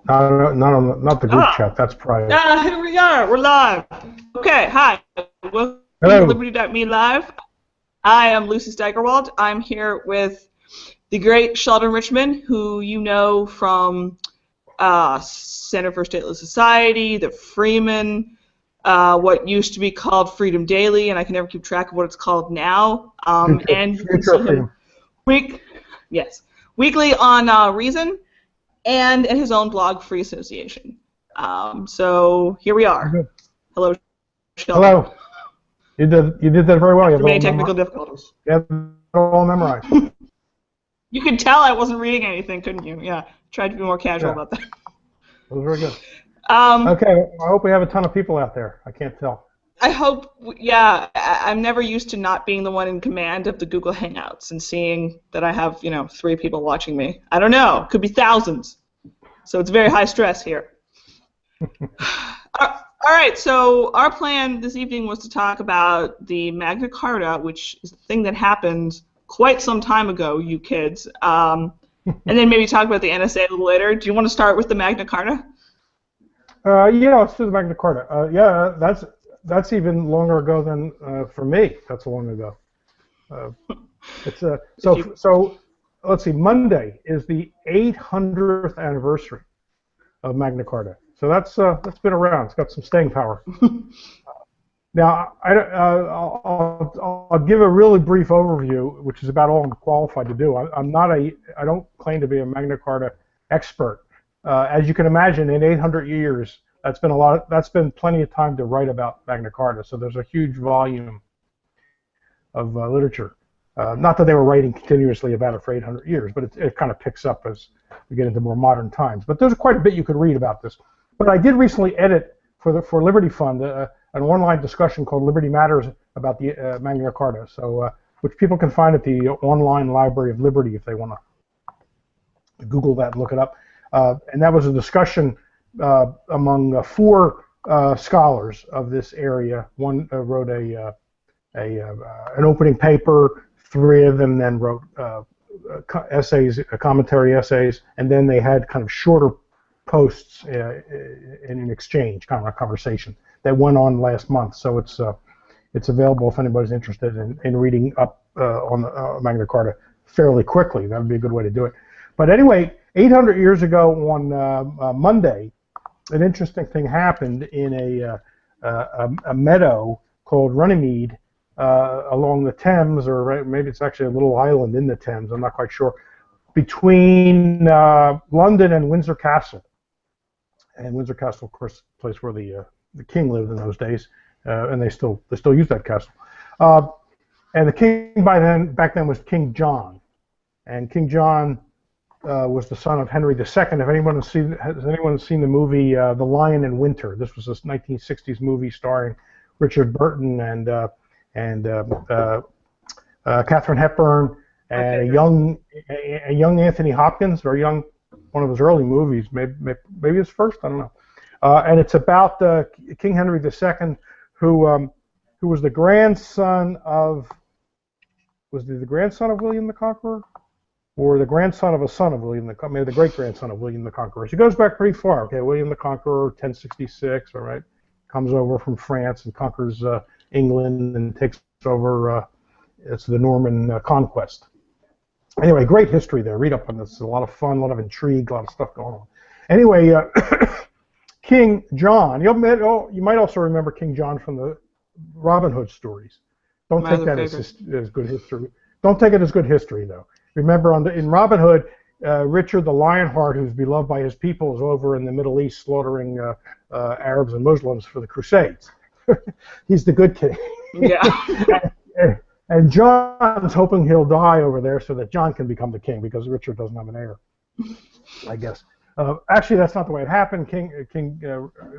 Not the group chat. That's private. Here we are. We're live. Okay, hi. Welcome Hello. to Liberty.me Live. I am Lucy Steigerwald. I'm here with the great Sheldon Richman, who you know from Center for Stateless Society, the Freeman, what used to be called Freedom Daily, and I can never keep track of what it's called now. And you can see him weekly on Reason, and at his own blog, Free Association. So here we are. Good. Hello, Sheldon. Hello. You did that very well. You have Many technical difficulties. You have it all memorized. You could tell I wasn't reading anything, couldn't you? Yeah. Tried to be more casual about that. That was very good. Okay. I hope we have a ton of people out there. I can't tell. I hope, yeah. I'm never used to not being the one in command of the Google Hangouts and seeing that I have, 3 people watching me. I don't know. Could be thousands. So it's very high stress here. All right. So our plan this evening was to talk about the Magna Carta, which is the thing that happened quite some time ago, you kids. And then maybe talk about the NSA a little later. Do you want to start with the Magna Carta? Yeah, let's do the Magna Carta. Yeah, that's even longer ago than for me. That's long ago. So let's see. Monday is the 800th anniversary of Magna Carta. So that's been around. It's got some staying power. Now I'll give a really brief overview, which is about all I'm qualified to do. I don't claim to be a Magna Carta expert. As you can imagine, in 800 years, that's been plenty of time to write about Magna Carta. So there's a huge volume of literature. Not that they were writing continuously about it for 800 years, but it kind of picks up as we get into more modern times. But there's quite a bit you could read about this. But I did recently edit for Liberty Fund an online discussion called Liberty Matters about the Magna Carta, so which people can find at the online Library of Liberty if they want to Google that and look it up. And that was a discussion among 4 scholars of this area. One wrote an opening paper. 3 of them then wrote essays, commentary essays, and then they had kind of shorter posts in an exchange, kind of a conversation that went on last month. So it's available if anybody's interested in reading up on the Magna Carta fairly quickly. That would be a good way to do it. But anyway, 800 years ago on Monday, an interesting thing happened in a meadow called Runnymede along the Thames, or maybe it's actually a little island in the Thames, I'm not quite sure, between London and Windsor Castle. And Windsor Castle, of course, the place where the king lived in those days, and they still use that castle. And the king back then was King John, and King John was the son of Henry II. Has anyone seen the movie The Lion in Winter? This was this 1960s movie starring Richard Burton and Katharine Hepburn and a young Anthony Hopkins, very young, one of his early movies, maybe his first, I don't know. And it's about King Henry II, who was the grandson of, the grandson of William the Conqueror, or the grandson of a son of William the Conqueror, maybe the great-grandson of William the Conqueror. So it goes back pretty far. Okay, William the Conqueror, 1066, all right, comes over from France and conquers England and takes over. It's the Norman conquest. Anyway, great history there. Read up on this. A lot of fun, a lot of intrigue, a lot of stuff going on. Anyway, King John. You might also remember King John from the Robin Hood stories. Don't take that as good history. Don't take it as good history, though. Remember, in Robin Hood, Richard the Lionheart, who's beloved by his people, is over in the Middle East slaughtering Arabs and Muslims for the Crusades. He's the good king. Yeah. And John's hoping he'll die over there so that John can become the king, because Richard doesn't have an heir, I guess. Actually, that's not the way it happened. King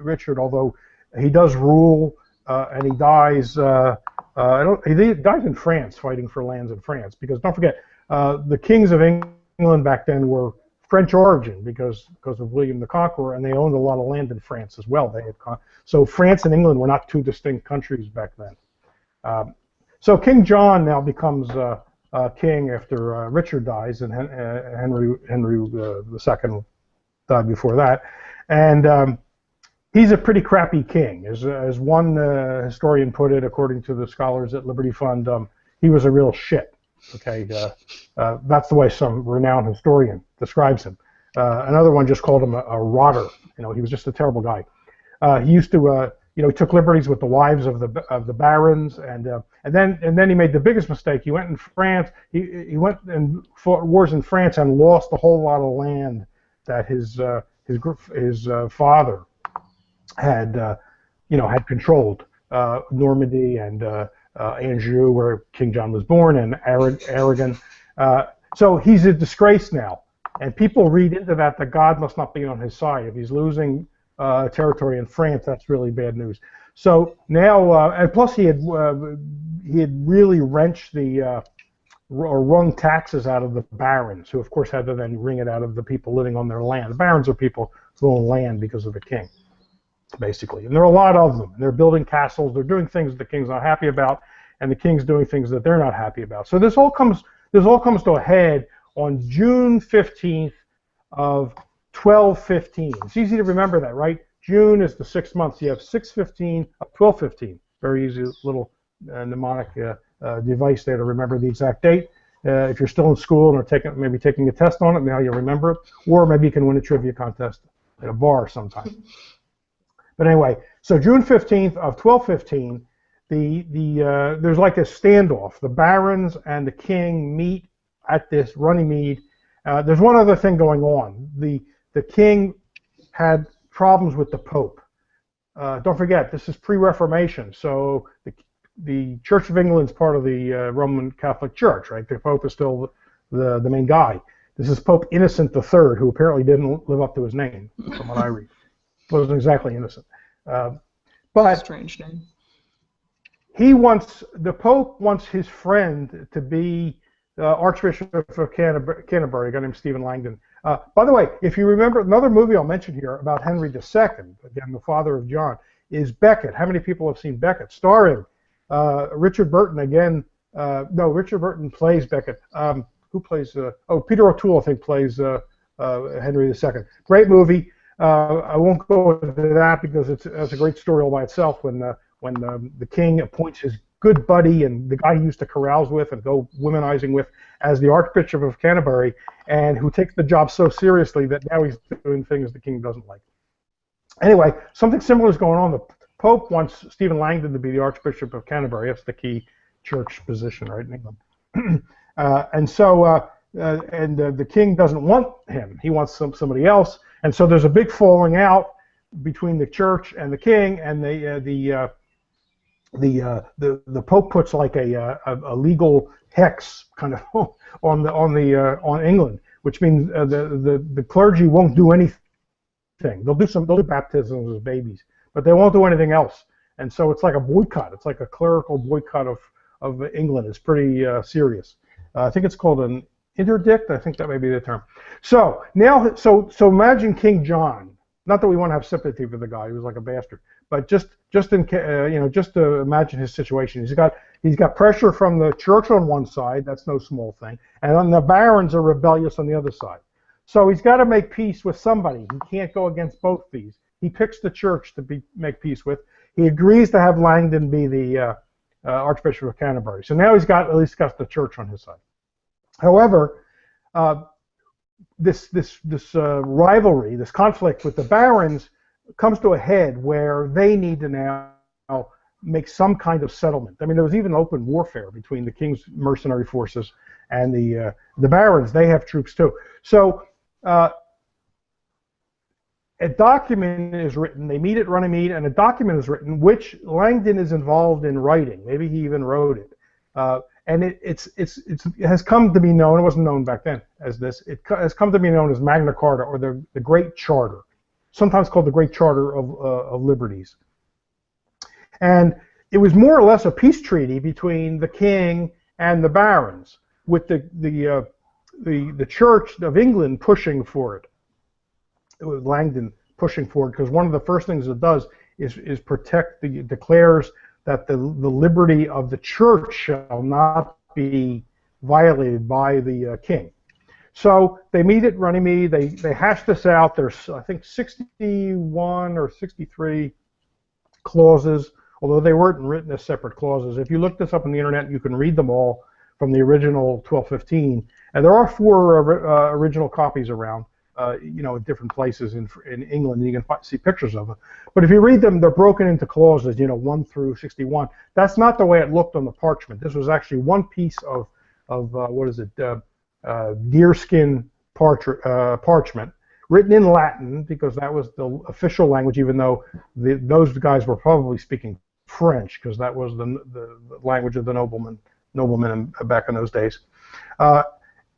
Richard, although he does rule, and he dies. He dies in France, fighting for lands in France. Because don't forget, the kings of England back then were French origin because of William the Conqueror, and they owned a lot of land in France as well. So France and England were not 2 distinct countries back then. So King John now becomes king after Richard dies, and Henry II died before that, and he's a pretty crappy king. As one historian put it, according to the scholars at Liberty Fund, he was a real shit. Okay, that's the way some renowned historian describes him. Another one just called him a rotter. You know, he was just a terrible guy. He used to, you know, he took liberties with the wives of the barons, and then he made the biggest mistake. He went in France. He went and fought wars in France and lost a whole lot of land that his father had, you know, had controlled. Normandy and Anjou, where King John was born, and Aragon. So he's a disgrace now, and people read into that God must not be on his side. If he's losing territory in France, that's really bad news. So now, and plus he had really wrenched or wrung taxes out of the barons, who of course had to then wring it out of the people living on their land. The barons are people who own land because of the king, basically. And there are a lot of them. They're building castles. They're doing things that the king's not happy about, and the king's doing things that they're not happy about. So this all comes to a head on June 15th of 1215. It's easy to remember that, right? June is the 6th month. So you have 615 of 1215. Very easy little mnemonic device there to remember the exact date. If you're still in school and are maybe taking a test on it, now you remember it. Or maybe you can win a trivia contest at a bar sometime. But anyway, so June 15th of 1215, there's like a standoff. The barons and the king meet at this Runnymede. There's one other thing going on. The king had problems with the Pope. Don't forget, this is pre-Reformation, so the Church of England is part of the Roman Catholic Church, right? The Pope is still the main guy. This is Pope Innocent III, who apparently didn't live up to his name, from what I read. Wasn't exactly innocent. But strange name. The Pope wants his friend to be Archbishop of Canterbury, a guy named Stephen Langton. By the way, if you remember, another movie I'll mention here about Henry II, again, the father of John, is Becket. How many people have seen Becket? Starring Richard Burton again. No, Richard Burton plays Becket. Who plays? Peter O'Toole, I think, plays Henry II. Great movie. I won't go into that because it's a great story all by itself. When the king appoints his good buddy and the guy he used to carouse with and go womanizing with as the Archbishop of Canterbury, and who takes the job so seriously that now he's doing things the king doesn't like. Anyway, something similar is going on. The Pope wants Stephen Langton to be the Archbishop of Canterbury. That's the key church position, right, in England. And the king doesn't want him. He wants somebody else. And so there's a big falling out between the church and the king, and the Pope puts like a legal hex kind of on England, which means the clergy won't do anything. They'll do baptisms of babies, but they won't do anything else. And so it's like a boycott. It's like a clerical boycott of England. It's pretty serious. I think it's called an interdict. I think that may be the term. So now, so imagine King John. Not that we want to have sympathy for the guy. He was like a bastard. But just to imagine his situation. He's got pressure from the church on one side. That's no small thing. And then the barons are rebellious on the other side. So he's got to make peace with somebody. He can't go against both these. He picks the church to make peace with. He agrees to have Langton be the Archbishop of Canterbury. So now he's at least got the church on his side. However, this rivalry, this conflict with the barons comes to a head where they need to now make some kind of settlement. I mean, there was even open warfare between the king's mercenary forces and the barons. They have troops too. So a document is written. They meet at Runnymede, and a document is written, which Langton is involved in writing. Maybe he even wrote it. And it has come to be known. It wasn't known back then as this. It has come to be known as Magna Carta, or the Great Charter, sometimes called the Great Charter of Liberties. And it was more or less a peace treaty between the king and the barons, with the Church of England pushing for it. It was Langton pushing for it, because one of the first things it does is declares that the liberty of the church shall not be violated by the king. So they meet at Runnymede. They hash this out. There's, I think, 61 or 63 clauses, although they weren't written as separate clauses. If you look this up on the internet, you can read them all from the original 1215. And there are 4 original copies around, you know, in different places in England. You can see pictures of them. But if you read them, they're broken into clauses, you know, 1 through 61. That's not the way it looked on the parchment. This was actually one piece of what is it, deerskin parchment, written in Latin, because that was the official language, even though those guys were probably speaking French, because that was the language of the noblemen back in those days.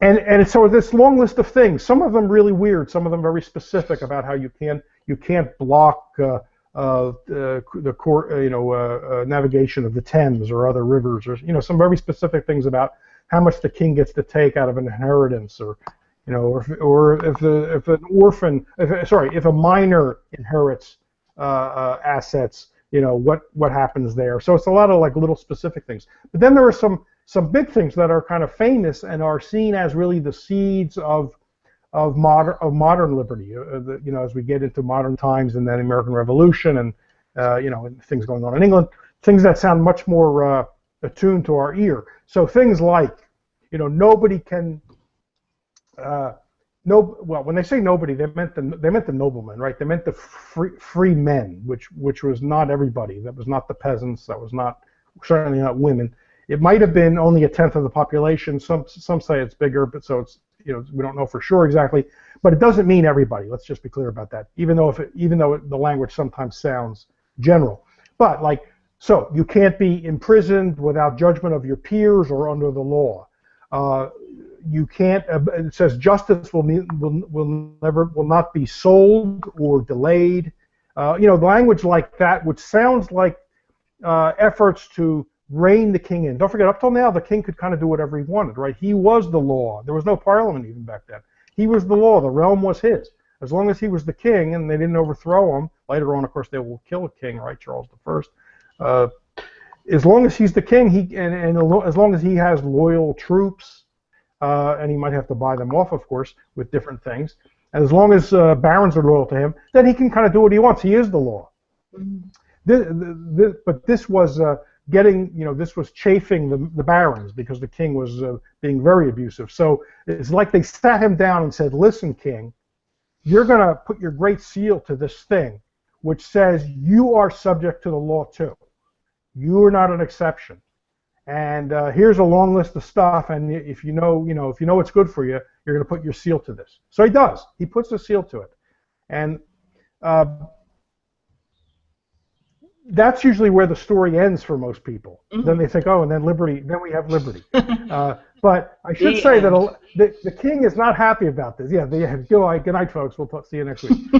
And so this long list of things, some of them really weird, some of them very specific about how you can't block navigation of the Thames or other rivers, or, you know, some very specific things about how much the king gets to take out of an inheritance, or, you know, if a minor inherits assets, you know, what happens there. So it's a lot of like little specific things. But then there are some big things that are kind of famous and are seen as really the seeds of modern liberty. You know, as we get into modern times and then the American Revolution and you know, and things going on in England, things that sound much more attuned to our ear. So things like, you know, nobody can. Well, when they say nobody, they meant the noblemen, right? They meant the free men, which was not everybody. That was not the peasants. That was certainly not women. It might have been only 1/10 of the population. Some say it's bigger, but so it's, you know, we don't know for sure exactly. But it doesn't mean everybody. Let's just be clear about that. Even though the language sometimes sounds general, but like, so you can't be imprisoned without judgment of your peers or under the law. You can't. It says justice will not be sold or delayed. You know, language like that, which sounds like efforts to rein the king in. Don't forget, up till now, the king could kind of do whatever he wanted, right? He was the law. There was no parliament even back then. He was the law. The realm was his. As long as he was the king and they didn't overthrow him. Later on, of course, they will kill a king, right? Charles I. As long as he's the king, as long as he has loyal troops, and he might have to buy them off, of course, with different things. And as long as barons are loyal to him, then he can kind of do what he wants. He is the law. But this was this was chafing the barons, because the king was being very abusive. So it's like they sat him down and said, listen, king, you're going to put your great seal to this thing, which says you are subject to the law too. You are not an exception. And here's a long list of stuff, and if you know what's good for you, you're going to put your seal to this. So he does. He puts a seal to it, and that's usually where the story ends for most people. Mm-hmm. Then they think, oh, and then liberty. Then we have liberty. But I should say that the king is not happy about this. Yeah. Good night, folks. We'll see you next week.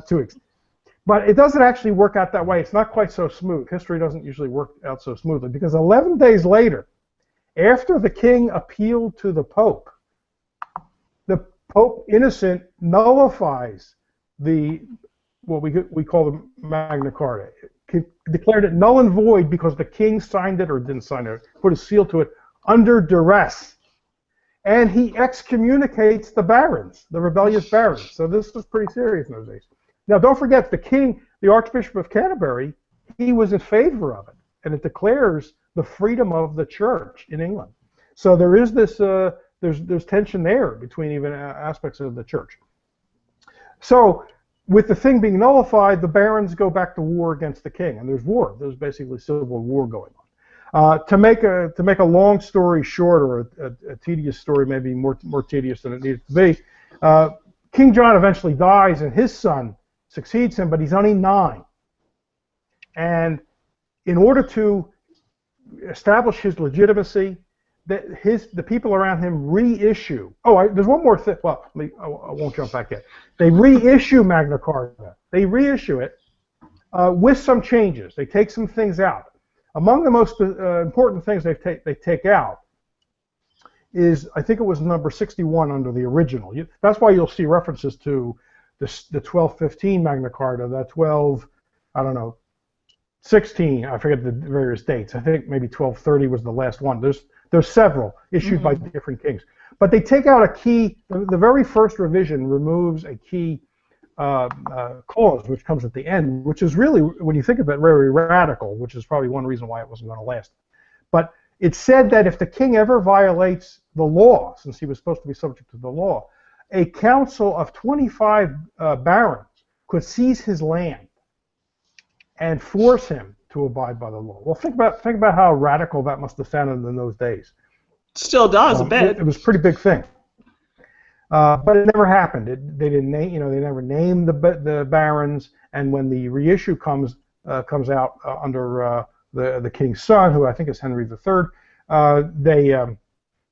2 weeks. But it doesn't actually work out that way. It's not quite so smooth. History doesn't usually work out so smoothly, because 11 days later, after the king appealed to the Pope Innocent nullifies what we call the Magna Carta. Declared it null and void because the king signed it, or didn't sign it, put a seal to it under duress. And he excommunicates the barons, the rebellious barons. So this was pretty serious in those days. Now, don't forget, the king, the Archbishop of Canterbury, he was in favor of it, and it declares the freedom of the church in England. So there is this, there's tension there between even aspects of the church. So with the thing being nullified, the barons go back to war against the king, and there's war. There's basically civil war going on. To make a long story short, or a tedious story, maybe more tedious than it needed to be, King John eventually dies, and his son succeeds him, but he's only 9. And in order to establish his legitimacy, the people around him reissue. Oh, there's one more thing. Well, I won't jump back yet. They reissue Magna Carta. They reissue it with some changes. They take some things out. Among the most important things they take out is, I think it was number 61 under the original. That's why you'll see references to the 1215 Magna Carta, the 16, I forget the various dates. I think maybe 1230 was the last one. There's several issued by different kings. But they take out a key. The very first revision removes a key clause, which comes at the end, which is really, when you think of it, very radical, which is probably one reason why it wasn't going to last. But it said that if the king ever violates the law, since he was supposed to be subject to the law, a council of 25 barons could seize his land and force him to abide by the law. Well, think about how radical that must have sounded in those days. Still does a bit. It was a pretty big thing, but it never happened. They didn't name, they never named the barons. And when the reissue comes out under the king's son, who I think is Henry III,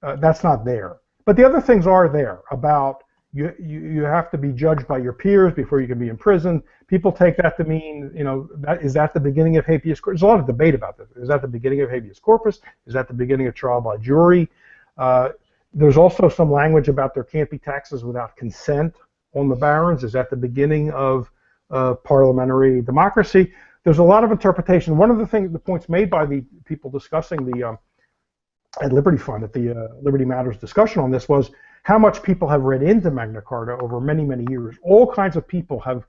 that's not there. But the other things are there about you have to be judged by your peers before you can be imprisoned. People take that to mean, is that the beginning of habeas corpus? There's a lot of debate about this. Is that the beginning of habeas corpus? Is that the beginning of trial by jury? There's also some language about there can't be taxes without consent on the barons. Is that the beginning of parliamentary democracy? There's a lot of interpretation. One of the points made by the people discussing at Liberty Fund, at the Liberty Matters discussion on this, was how much people have read into Magna Carta over many, many years. All kinds of people have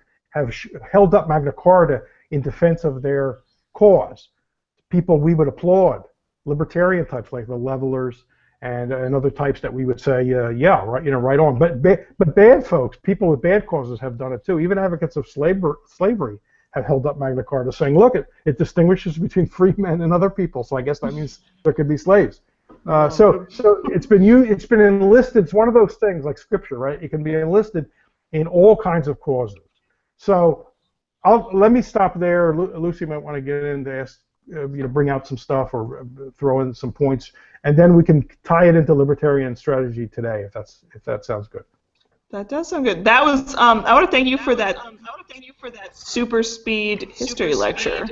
held up Magna Carta in defense of their cause. People we would applaud, libertarian types like the Levelers and other types that we would say, yeah, right, right on. But bad folks, people with bad causes, have done it too. Even advocates of slavery have held up Magna Carta, saying, look, it distinguishes between free men and other people. So I guess that means there could be slaves. So it's been enlisted. It's one of those things like Scripture, right? It can be enlisted in all kinds of causes. So let me stop there. Lucy might want to get in to ask, bring out some stuff or throw in some points, and then we can tie it into libertarian strategy today, if that sounds good. That does sound good. That was I want to thank you for that. Super speed history lecture.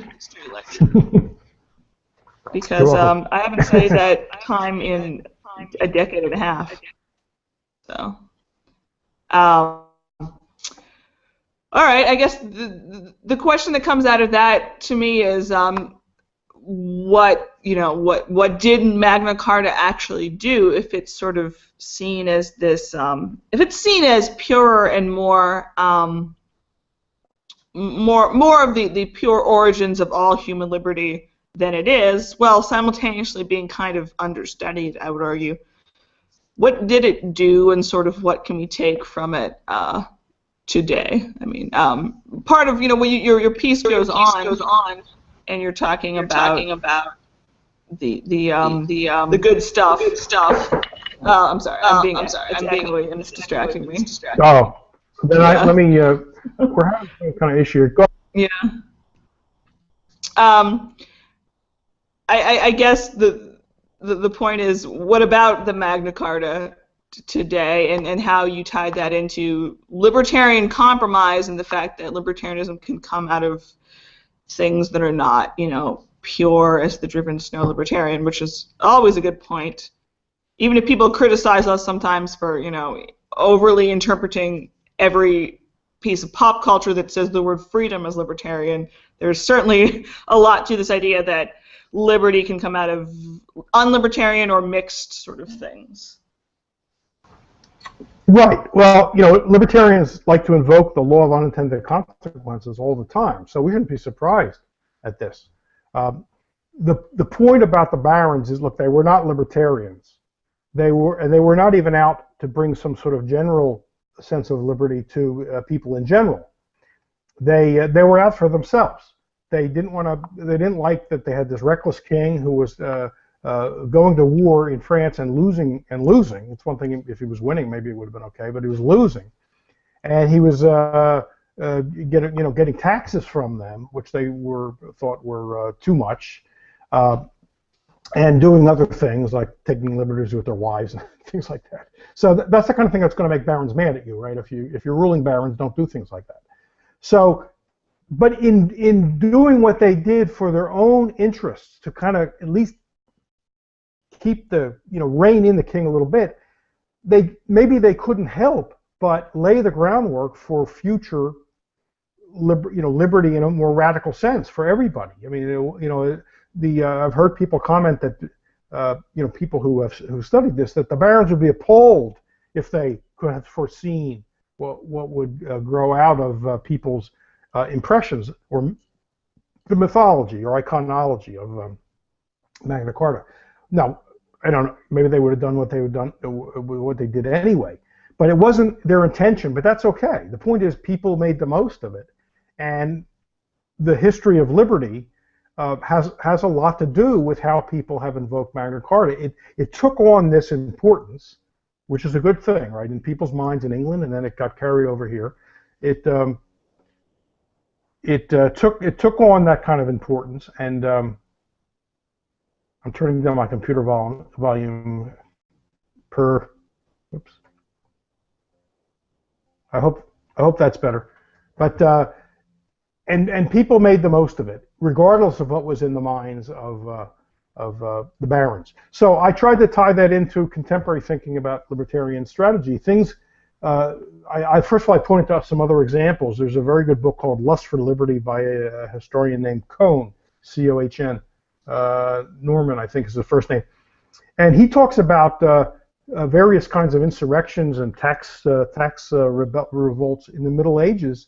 Because I haven't studied that time in a decade and a half. So, all right. I guess the question that comes out of that to me is, what did Magna Carta actually do? If it's sort of seen as this, if it's seen as purer and more of the pure origins of all human liberty than it is, well, simultaneously being kind of understudied, I would argue. What did it do, and sort of what can we take from it today? I mean, part of when your piece goes on, and you're talking about the good stuff. I'm sorry. I'm being echoey, and it's distracting me. Oh, then yeah. Let me. We're having some kind of issue. Go. Yeah. I guess the point is, what about the Magna Carta today, and how you tied that into libertarian compromise, and the fact that libertarianism can come out of things that are not, pure as the driven snow libertarian, which is always a good point. Even if people criticize us sometimes for, overly interpreting every piece of pop culture that says the word freedom as libertarian, there's certainly a lot to this idea that liberty can come out of unlibertarian or mixed sort of things. Right. Well, libertarians like to invoke the law of unintended consequences all the time, so we shouldn't be surprised at this. The point about the barons is, look, they were not libertarians. They were not even out to bring some sort of general sense of liberty to people in general. They were out for themselves. They didn't like that they had this reckless king who was going to war in France and losing. It's one thing if he was winning, maybe it would have been okay, but he was losing, and he was getting taxes from them, which they thought were too much, and doing other things like taking liberties with their wives and things like that. So that's the kind of thing that's going to make barons mad at you, right? If you're ruling barons, don't do things like that. So. But in doing what they did for their own interests, to kind of at least keep rein in the king a little bit, maybe they couldn't help but lay the groundwork for future liberty in a more radical sense for everybody. I mean, I've heard people comment that people who studied this, that the barons would be appalled if they could have foreseen what would grow out of people's impressions or the mythology or iconology of Magna Carta. Now, I don't know, maybe they would have done what they did anyway, but it wasn't their intention. But that's okay. The point is, people made the most of it, and the history of liberty has a lot to do with how people have invoked Magna Carta. It took on this importance, which is a good thing, right, in people's minds in England, and then it got carried over here. It took on that kind of importance, and I'm turning down my computer volume per. Oops. I hope that's better, but and people made the most of it, regardless of what was in the minds of the barons. So I tried to tie that into contemporary thinking about libertarian strategy. Things. First of all, I pointed out some other examples. There's a very good book called Lust for Liberty by a historian named Cohn, C-O-H-N. Norman, I think, is the first name. And he talks about various kinds of insurrections and tax revolts in the Middle Ages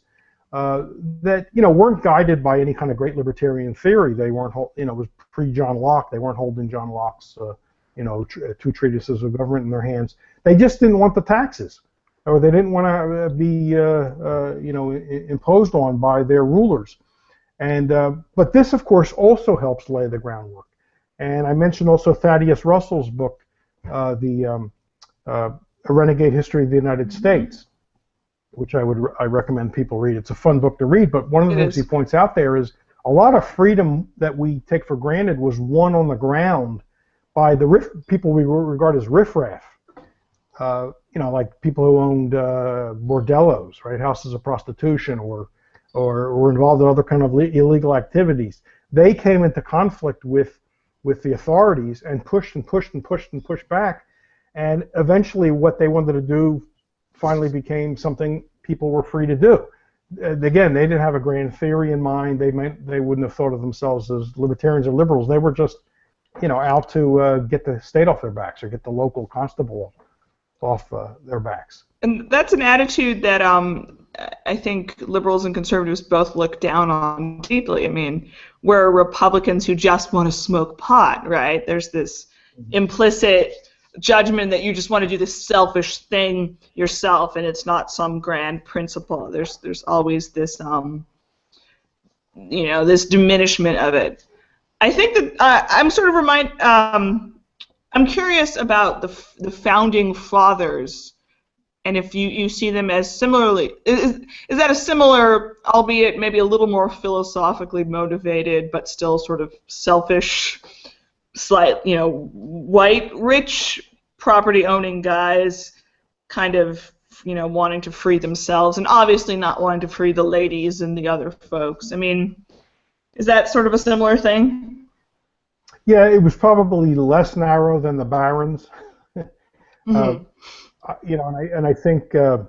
that weren't guided by any kind of great libertarian theory. They weren't, it was pre-John Locke. They weren't holding John Locke's two treatises of government in their hands. They just didn't want the taxes, or they didn't want to be imposed on by their rulers. And but this, of course, also helps lay the groundwork. And I mentioned also Thaddeus Russell's book, A Renegade History of the United States, which I recommend people read. It's a fun book to read, but one of the things he points out there is a lot of freedom that we take for granted was won on the ground by the people we regard as riffraff. Like people who owned bordellos, right, houses of prostitution, or were involved in other kind of illegal activities. They came into conflict with the authorities and pushed back, and eventually what they wanted to do finally became something people were free to do. Again, they didn't have a grand theory in mind. They wouldn't have thought of themselves as libertarians or liberals. They were just out to get the state off their backs or get the local constable off their backs. And that's an attitude that I think liberals and conservatives both look down on deeply. I mean, we're Republicans who just want to smoke pot, right? There's this implicit judgment that you just want to do this selfish thing yourself, and it's not some grand principle. There's always this this diminishment of it. I think that I'm sort of I'm curious about the founding fathers, and if you see them as similarly, is that a similar, albeit maybe a little more philosophically motivated, but still sort of selfish, white, rich, property-owning guys, kind of, wanting to free themselves, and obviously not wanting to free the ladies and the other folks. I mean, is that sort of a similar thing? Yeah, it was probably less narrow than the barons. And I think to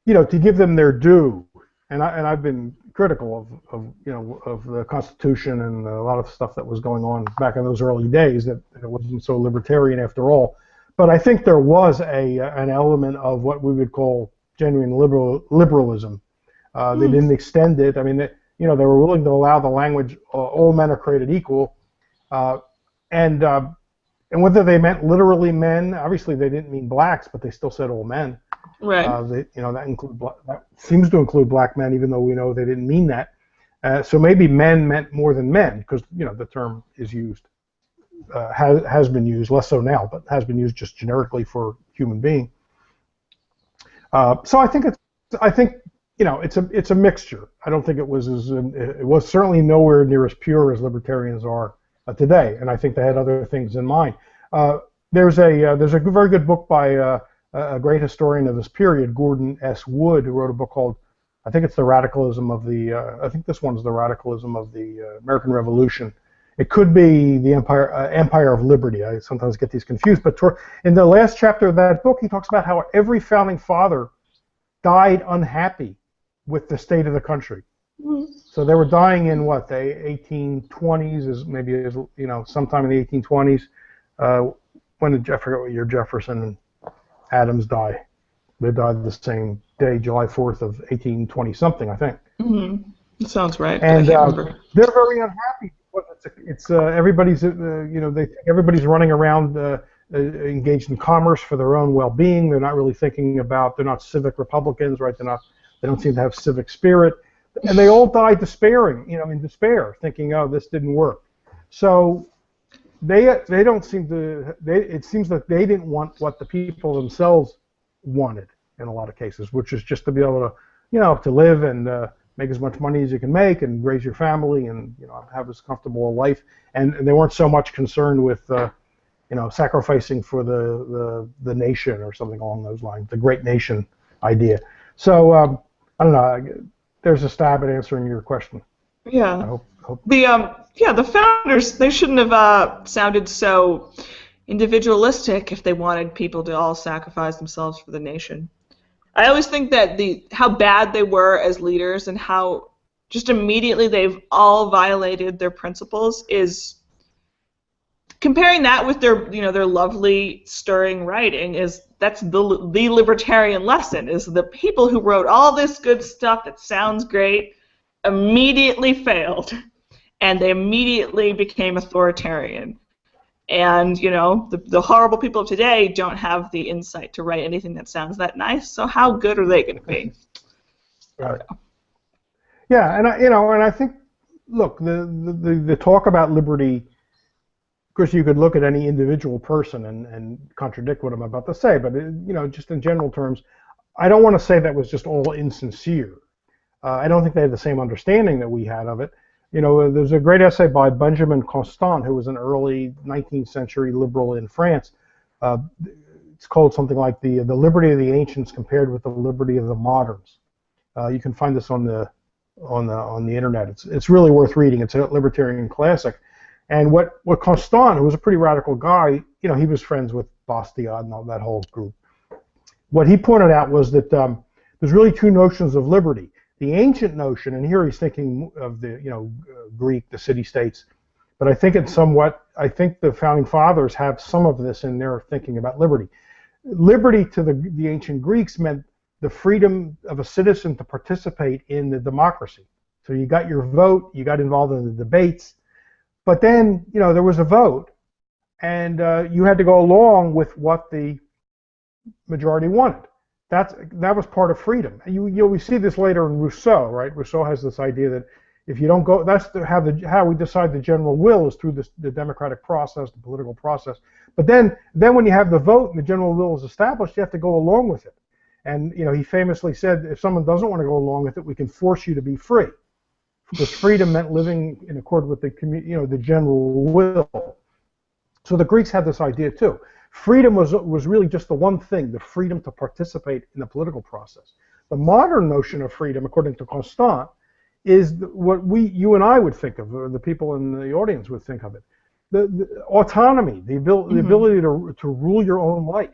give them their due, and I've been critical of the Constitution and a lot of stuff that was going on back in those early days, that it wasn't so libertarian after all. But I think there was an element of what we would call genuine liberalism. They didn't extend it. I mean, they were willing to allow the language, all men are created equal, and whether they meant literally men, obviously they didn't mean blacks, but they still said all men. Right. That seems to include black men, even though we know they didn't mean that. So maybe men meant more than men, because the term is used, has been used, less so now, but has been used just generically for human being. So I think it's a mixture. I don't think it was certainly nowhere near as pure as libertarians are today, and I think they had other things in mind. There's a very good book by a great historian of this period, Gordon S. Wood, who wrote a book called, I think it's the Radicalism of the, I think this one's the Radicalism of the American Revolution. It could be the Empire of Liberty. I sometimes get these confused, but in the last chapter of that book, he talks about how every founding father died unhappy with the state of the country. So they were dying in what, the 1820s, sometime in the 1820s. When did I forget what year Jefferson and Adams die? They died the same day, July 4th of 1820 something, I think. That sounds right. And I can't remember. they're very unhappy because it's everybody's they think everybody's running around engaged in commerce for their own well-being. They're not really thinking about. They're not civic Republicans, right? They don't seem to have civic spirit, and they all died despairing, in despair, thinking, oh, this didn't work. So they don't seem to. It seems like they didn't want what the people themselves wanted in a lot of cases, which is just to be able to, to live and make as much money as you can make and raise your family and have as comfortable a life. And they weren't so much concerned with sacrificing for the nation or something along those lines, the great nation idea. So I don't know. There's a stab at answering your question. Yeah. I hope. The founders, they shouldn't have sounded so individualistic if they wanted people to all sacrifice themselves for the nation. I always think that how bad they were as leaders and how just immediately they've all violated their principles is comparing that with their lovely, stirring writing that's the libertarian lesson is the people who wrote all this good stuff that sounds great immediately failed and they immediately became authoritarian. And, the horrible people of today don't have the insight to write anything that sounds that nice, so how good are they going to be? Right. Yeah, and I think, look, the talk about liberty, of course, you could look at any individual person and contradict what I'm about to say, but, just in general terms, I don't want to say that was just all insincere. I don't think they had the same understanding that we had of it. There's a great essay by Benjamin Constant, who was an early 19th century liberal in France. It's called something like the liberty of the ancients compared with the liberty of the moderns. You can find this on the internet. It's really worth reading. It's a libertarian classic. And what Constant, who was a pretty radical guy, he was friends with Bastiat and all that whole group. What he pointed out was that there's really two notions of liberty. The ancient notion, and here he's thinking of the Greek, the city-states, but I think I think the founding fathers have some of this in their thinking about liberty. Liberty to the ancient Greeks meant the freedom of a citizen to participate in the democracy. So you got your vote, you got involved in the debates, but then there was a vote, and you had to go along with what the majority wanted. That was part of freedom. We see this later in Rousseau, right? Rousseau has this idea that if you don't go, that's how we decide the general will is through the democratic process, the political process. But then when you have the vote and the general will is established, you have to go along with it. And he famously said, if someone doesn't want to go along with it, we can force you to be free, because freedom meant living in accord with the general will. So the Greeks had this idea too. Freedom was really just the one thing, the freedom to participate in the political process. The modern notion of freedom, according to Constant, is what you and I would think of, or the people in the audience would think of it. The autonomy, the ability to rule your own life.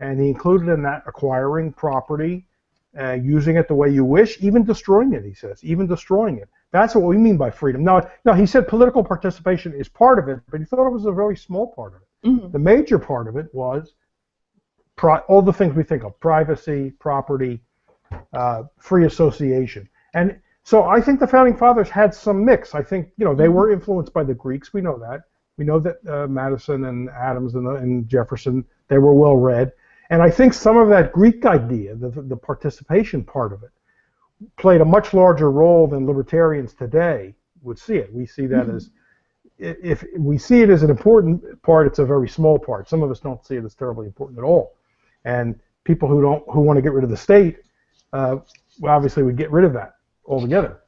And he included in that acquiring property, using it the way you wish, even destroying it, he says, even destroying it. That's what we mean by freedom. Now, he said political participation is part of it, but he thought it was a very small part of it. The major part of it was all the things we think of: privacy, property, free association. And so I think the founding fathers had some mix. I think they were influenced by the Greeks. We know that. We know that Madison and Adams and Jefferson, they were well read. And I think some of that Greek idea, the participation part of it, played a much larger role than libertarians today would see it. We see that as, if we see it as an important part, it's a very small part. Some of us don't see it as terribly important at all. And people who want to get rid of the state, obviously would get rid of that altogether.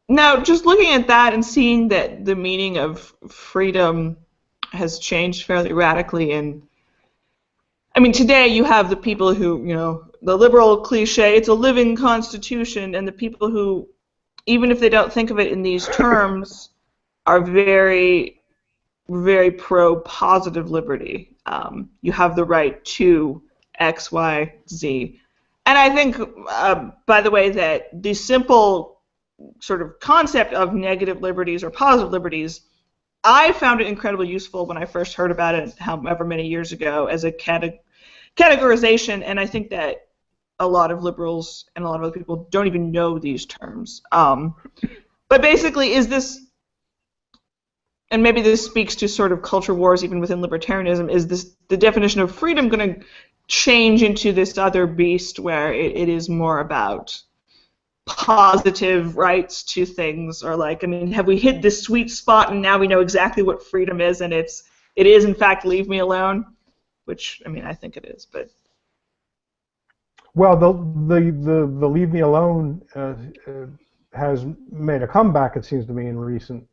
Now, just looking at that and seeing that the meaning of freedom has changed fairly radically, and I mean, today you have the people who, the liberal cliche, it's a living constitution, and the people who, even if they don't think of it in these terms, are very, very pro-positive liberty. You have the right to X, Y, Z. And I think, by the way, that the simple sort of concept of negative liberties or positive liberties, I found it incredibly useful when I first heard about it, however many years ago, as a categorization, and I think that a lot of liberals and a lot of other people don't even know these terms. But basically, is this, and maybe this speaks to sort of culture wars even within libertarianism, is this the definition of freedom going to change into this other beast where it is more about positive rights to things, or like, I mean, have we hit this sweet spot and now we know exactly what freedom is, and it is in fact leave me alone, which, I mean, I think it is, but. Well, the leave me alone has made a comeback, it seems to me, in recent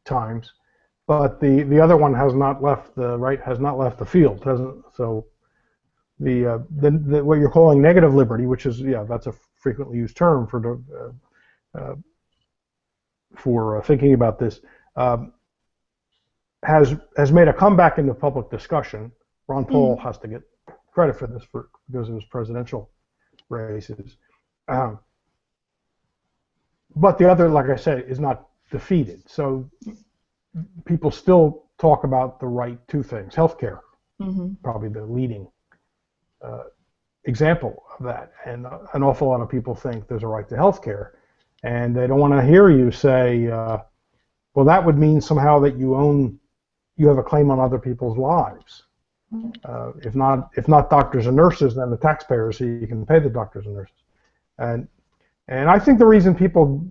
times, but the other one has not left the field, hasn't. So the what you're calling negative liberty, which is, yeah, that's a frequently used term for thinking about this, has made a comeback into public discussion. Ron Paul has to get credit for this because of his presidential races. But the other, like I said, is not defeated. So people still talk about the right two things. Healthcare, probably the leading example of that. And an awful lot of people think there's a right to healthcare, and they don't want to hear you say, well, that would mean somehow that you have a claim on other people's lives. If not doctors and nurses, then the taxpayers, so you can pay the doctors and nurses. And I think the reason people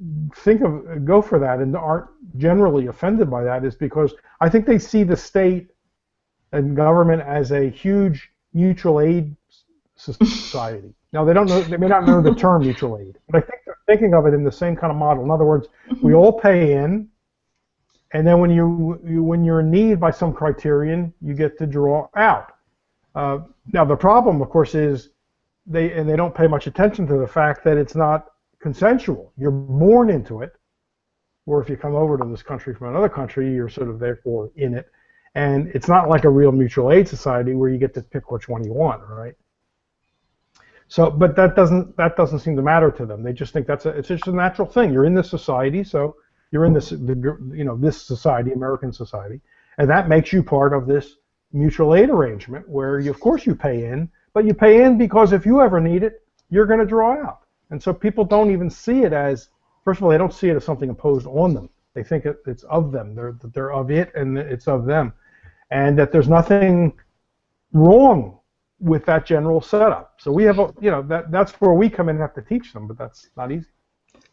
go for that and aren't generally offended by that is because I think they see the state and government as a huge mutual aid society. Now, they may not know the term mutual aid, but I think they're thinking of it in the same kind of model. In other words, we all pay in, and then when you're in need by some criterion, you get to draw out. Now, the problem, of course, is they don't pay much attention to the fact that it's not consensual. You're born into it, or if you come over to this country from another country, you're sort of therefore in it. And it's not like a real mutual aid society where you get to pick which one you want, right? So, but that doesn't seem to matter to them. They just think it's just a natural thing. You're in this society, so you're in this this society, American society, and that makes you part of this mutual aid arrangement where of course you pay in, but you pay in because if you ever need it, you're going to draw out. And so people don't even see it as, first of all, they don't see it as something imposed on them. They think it's of them. They're of it, and it's of them, and that there's nothing wrong with that general setup. So we have that's where we come in and have to teach them, but that's not easy.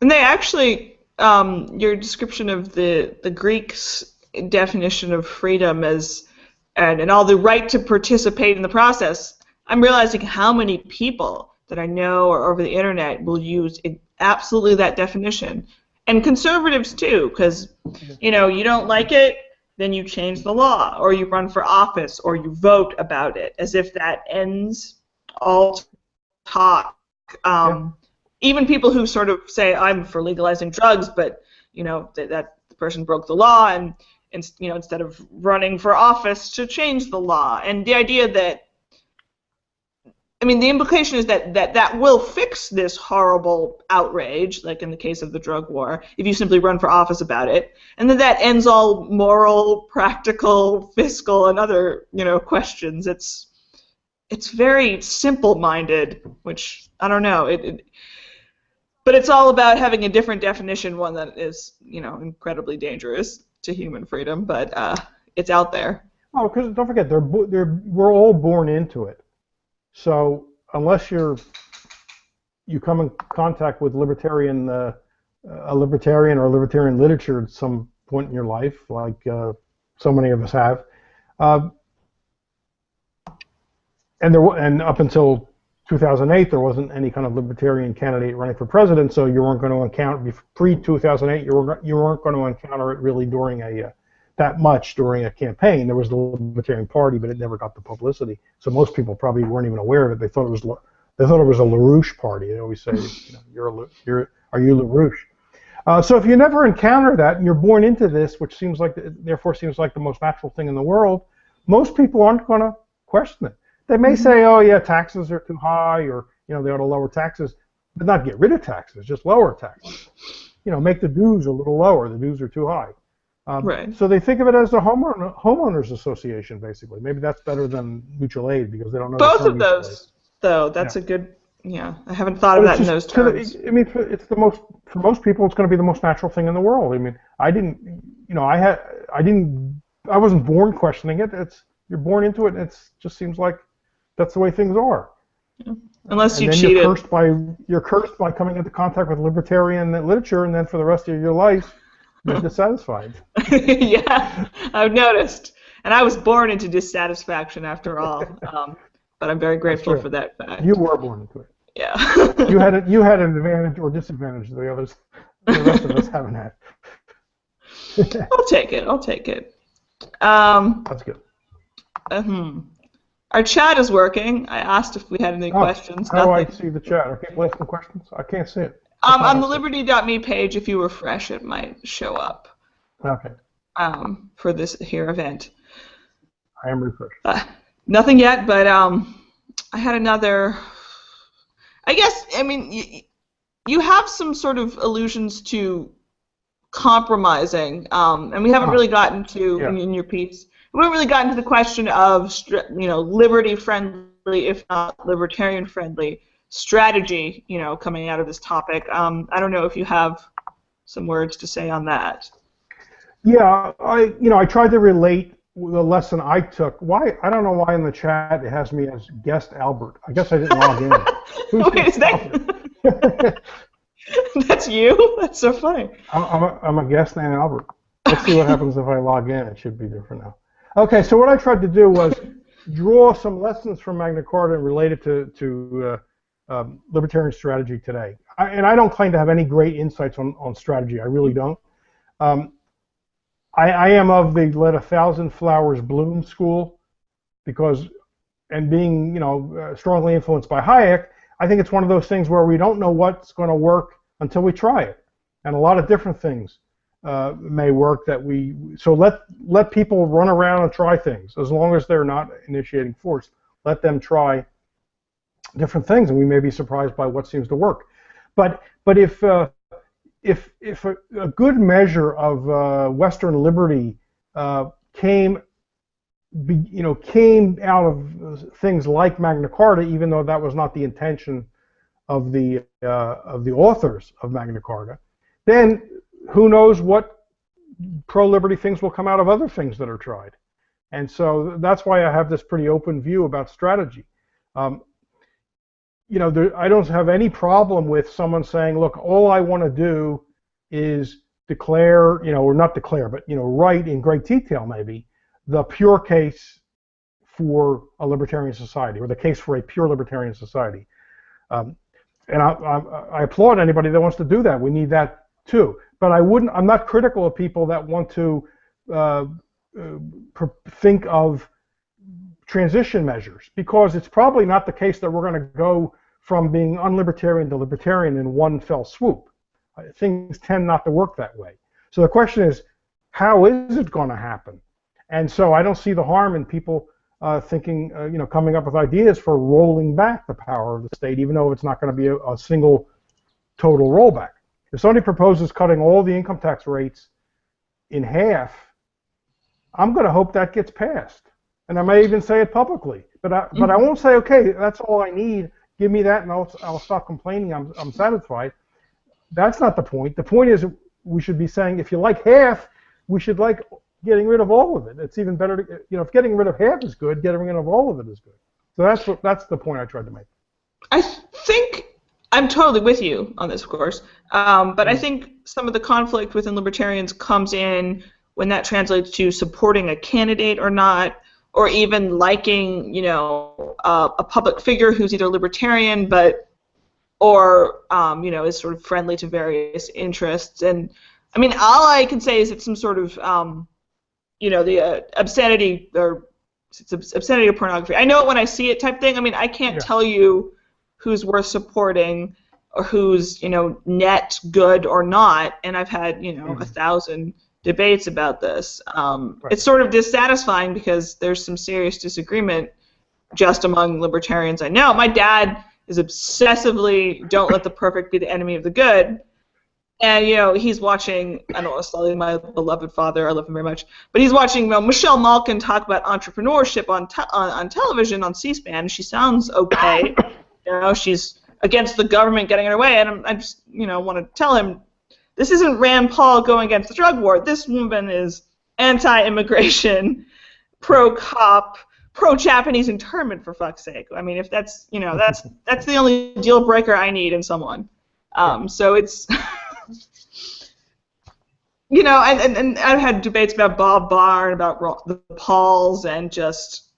And they actually, your description of the Greeks' definition of freedom as and all the right to participate in the process, I'm realizing how many people that I know or over the internet will use absolutely that definition, and conservatives too, because you don't like it, then you change the law, or you run for office, or you vote about it, as if that ends all talk. Even people who sort of say, I'm for legalizing drugs, but that the person broke the law, and instead of running for office to change the law. And the idea that, I mean, the implication is that will fix this horrible outrage, like in the case of the drug war, if you simply run for office about it, and then that ends all moral, practical, fiscal, and other questions. It's very simple-minded, which I don't know. But it's all about having a different definition, one that is incredibly dangerous to human freedom, but it's out there. Oh, because don't forget, we're all born into it. So unless you come in contact with a libertarian or libertarian literature at some point in your life, like so many of us have, and up until 2008 there wasn't any kind of libertarian candidate running for president, so you weren't going to encounter pre-2008 you weren't going to encounter it really during that much during a campaign. There was the Libertarian Party, but it never got the publicity. So most people probably weren't even aware of it. They thought it was a LaRouche party. They always say, are you LaRouche? So if you never encounter that and you're born into this, which therefore seems like the most natural thing in the world, most people aren't going to question it. They may say, oh yeah, taxes are too high, or they ought to lower taxes, but not get rid of taxes, just lower taxes. make the dues a little lower. The dues are too high. Right. So they think of it as the homeowners association, basically. Maybe that's better than mutual aid because they don't know. Both of those, though. That's a good. Yeah, I haven't thought of that in those terms. I mean, it's the most for most people. It's going to be the most natural thing in the world. I mean, I wasn't born questioning it. You're born into it, and it just seems like that's the way things are. Yeah. Unless you and then cheated. You're cursed by coming into contact with libertarian literature, and then for the rest of your life, you're dissatisfied. Yeah, I've noticed. And I was born into dissatisfaction after all. But I'm very grateful for that fact. You were born into it. Yeah. you had an advantage or disadvantage that the rest of us haven't had. I'll take it. That's good. Our chat is working. I asked if we had any questions. How do I see the chat? Are people asking questions? I can't see it. On the liberty.me page, if you refresh, it might show up. Okay. For this here event. I am refreshed. Nothing yet, but I had another. I guess, I mean, you have some sort of allusions to compromising, and we haven't really gotten to, in your piece, we haven't really gotten to the question of, liberty-friendly, if not libertarian-friendly strategy, coming out of this topic. I don't know if you have some words to say on that. Yeah, I tried to relate the lesson I took. Why? I don't know why in the chat it has me as guest Albert. I guess I didn't log in. Wait, is that? That's you? That's so funny. I'm a guest named Albert. Let's see what happens if I log in. It should be different now. Okay, so what I tried to do was draw some lessons from Magna Carta and relate it to libertarian strategy today. I don't claim to have any great insights on strategy. I really don't. I am of the let 1,000 flowers bloom school because, and being strongly influenced by Hayek, I think it's one of those things where we don't know what's going to work until we try it, and a lot of different things may work so let people run around and try things as long as they're not initiating force. Let them try different things, and we may be surprised by what seems to work. But if a good measure of Western liberty came out of things like Magna Carta, even though that was not the intention of the authors of Magna Carta, then who knows what pro-liberty things will come out of other things that are tried. And so that's why I have this pretty open view about strategy. I don't have any problem with someone saying, look, all I want to do is declare, or not declare, but, write in great detail maybe the pure case for a libertarian society, or the case for a pure libertarian society. And I applaud anybody that wants to do that. We need that too. But I'm not critical of people that want to think of transition measures, because it's probably not the case that we're going to go from being unlibertarian to libertarian in one fell swoop. Things tend not to work that way. So the question is, how is it going to happen? And so I don't see the harm in people thinking, coming up with ideas for rolling back the power of the state, even though it's not going to be a single total rollback. If somebody proposes cutting all the income tax rates in half, I'm going to hope that gets passed. And I may even say it publicly. But I won't say, okay, that's all I need. Give me that, and I'll stop complaining. I'm satisfied. That's not the point. The point is we should be saying, if you like half, we should like getting rid of all of it. It's even better to, if getting rid of half is good, getting rid of all of it is good. So that's the point I tried to make. I think I'm totally with you on this, of course. But I think some of the conflict within libertarians comes in when that translates to supporting a candidate or not, or even liking, a public figure who's either libertarian or is sort of friendly to various interests. And I mean, all I can say is it's some sort of, the obscenity or obscenity or pornography. I know it when I see it type thing. I mean, I can't tell you who's worth supporting or who's, net good or not. And I've had, 1,000 debates about this. Right. It's sort of dissatisfying because there's some serious disagreement just among libertarians I know. My dad is obsessively don't let the perfect be the enemy of the good. And, he's watching, I don't know, slightly my beloved father, I love him very much, but he's watching Michelle Malkin talk about entrepreneurship on television, on C-SPAN. She sounds okay. She's against the government getting in her way, and I just, want to tell him, this isn't Rand Paul going against the drug war. This woman is anti-immigration, pro-cop, pro-Japanese internment, for fuck's sake. I mean, if that's, that's the only deal breaker I need in someone. So it's... and I've had debates about Bob Barr and about the Pauls and just,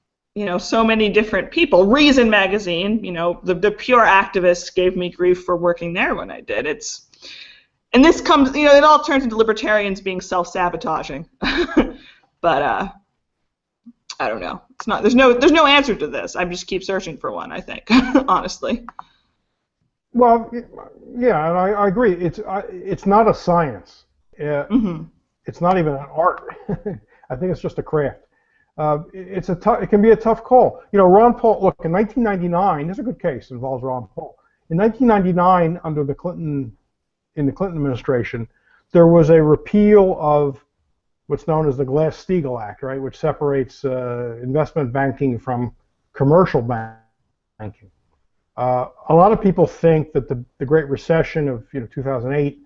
so many different people. Reason magazine, the pure activists gave me grief for working there when I did. And this comes, it all turns into libertarians being self-sabotaging. But I don't know. It's not. There's no answer to this. I just keep searching for one, I think, honestly. Well, yeah, and I agree. It's not a science. It's not even an art. I think it's just a craft. It can be a tough call. Ron Paul. Look, in 1999, there's a good case that involves Ron Paul. In 1999, under the Clinton administration, there was a repeal of what's known as the Glass-Steagall Act, right, which separates investment banking from commercial banking. A lot of people think that the Great Recession of 2008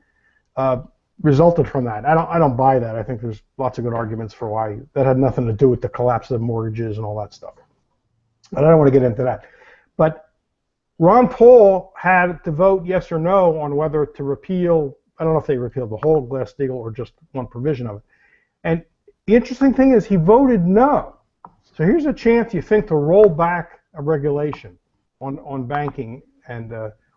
resulted from that. I don't buy that. I think there's lots of good arguments for why that had nothing to do with the collapse of mortgages and all that stuff. But I don't want to get into that. But Ron Paul had to vote yes or no on whether to repeal. I don't know if they repealed the whole Glass-Steagall or just one provision of it. And the interesting thing is he voted no. So here's a chance you think to roll back a regulation on banking and